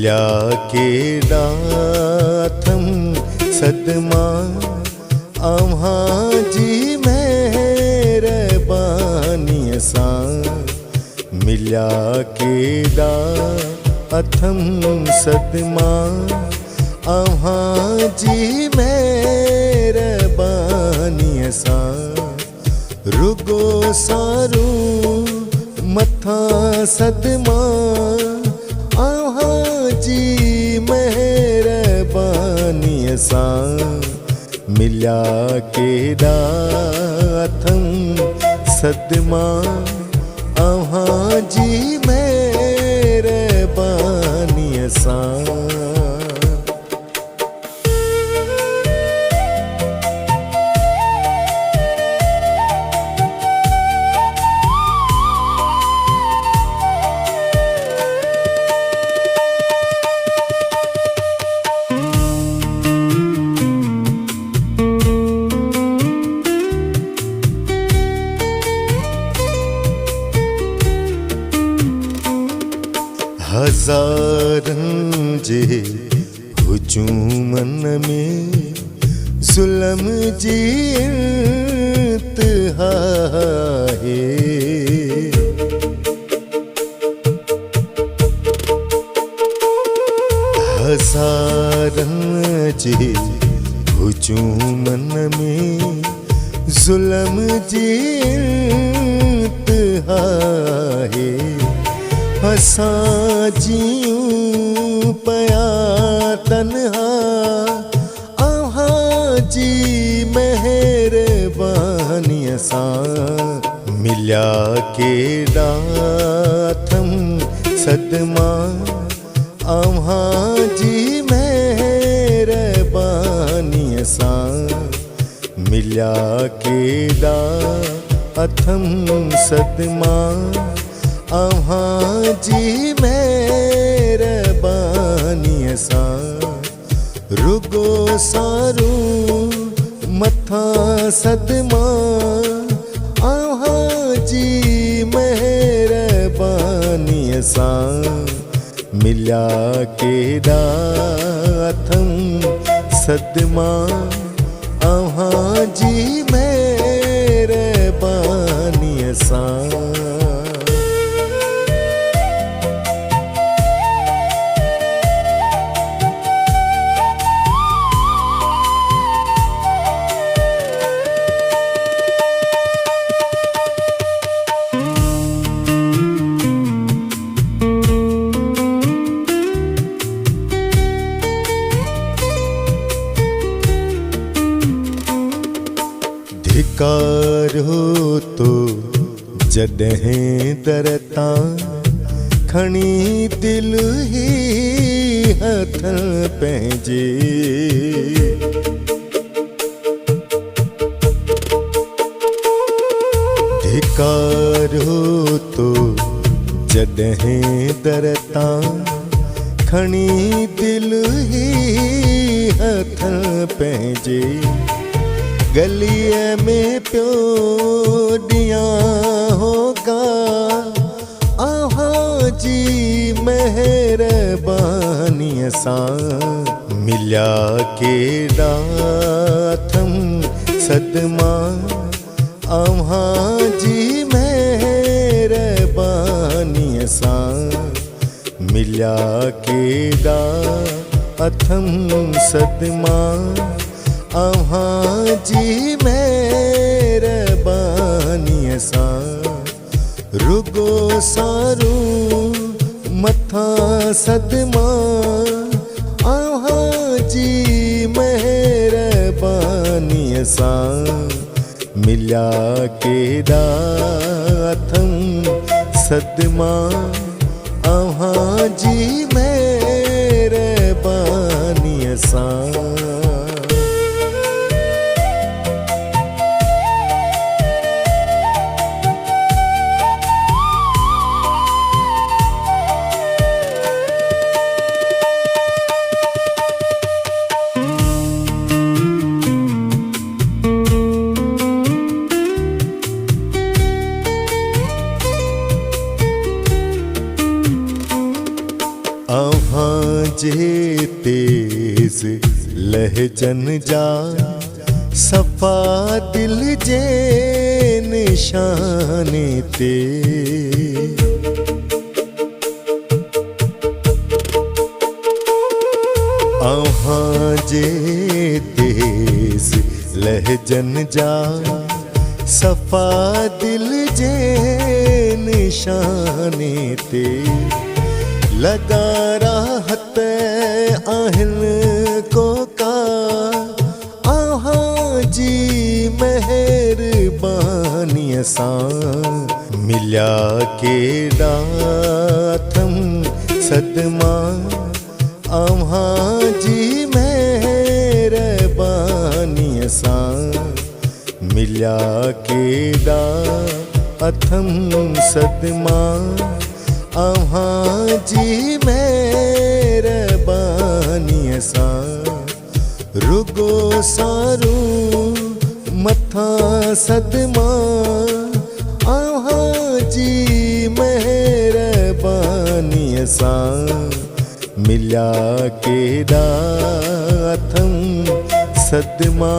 मिल्या के दाथम सदमा आम्हाजी मेहरबानी सा मिल्या के दाथम सदमा आम्हाजी मेहरबानी सा रुगो सारू मथा सदमा आम्हाजी मेहरबानी सा मिल्या के दाथम सदमा आम्हाजी मेहरबानी सा हज़ारन जे हुजूमन में ज़ुल्म जी इंतहा है। हज़ारन जे हुजूमन में ज़ुल्म जी इंतहा है। असां जियूं पया तन्हा आम्हाजी मेहरबानी सां मिल्या के दाथम सदमा आम्हाजी मेहरबानी सां मिल्या के दाथम सदमा आम्हाजी मेहरबानी सा रुगो सारू मथा सदमा आम्हाजी मेहरबानी सा मिल्या के दाथम सदमा आम्हाजी मेहरबानी सा धिकारो तो जॾहिं दर तां खणी दिल ही हथ पंहिंजे धिकारो तो जॾहिं दर तां खणी दिल ही हथ पंहिंजे गलीअ में पियो ॾियां होगा आम्हाजी मेहरबानी सां मिल्या के दाथम सदमा आम्हाजी मेहरबानी सां मिल्या के दाथम सदमा आम्हाजी मेहरबानी सा रुगो सारू मथा सदमा आम्हाजी मेहरबानी सा मिल्या के दाथम सदमा आम्हाजी मेहरबानी सा जे तेज लहजन जा सफ़ा दिल जे निशाने ते अव्हां जे तेज लहजन जा सफ़ा दिल जे निशाने ते लगा राहत आहिनि को का अव्हां जी मेहरबानीअ सां मिलिया केॾा अथम सदमा अव्हां जी मेहरबानीअ सां मिलिया केॾा अथम सदमा अव्हां जी मेहरबानीअ सां रुगो सारू मथां सदमा अव्हां जी मेहरबानीअ सां मिलिया केॾा अथम सदमा।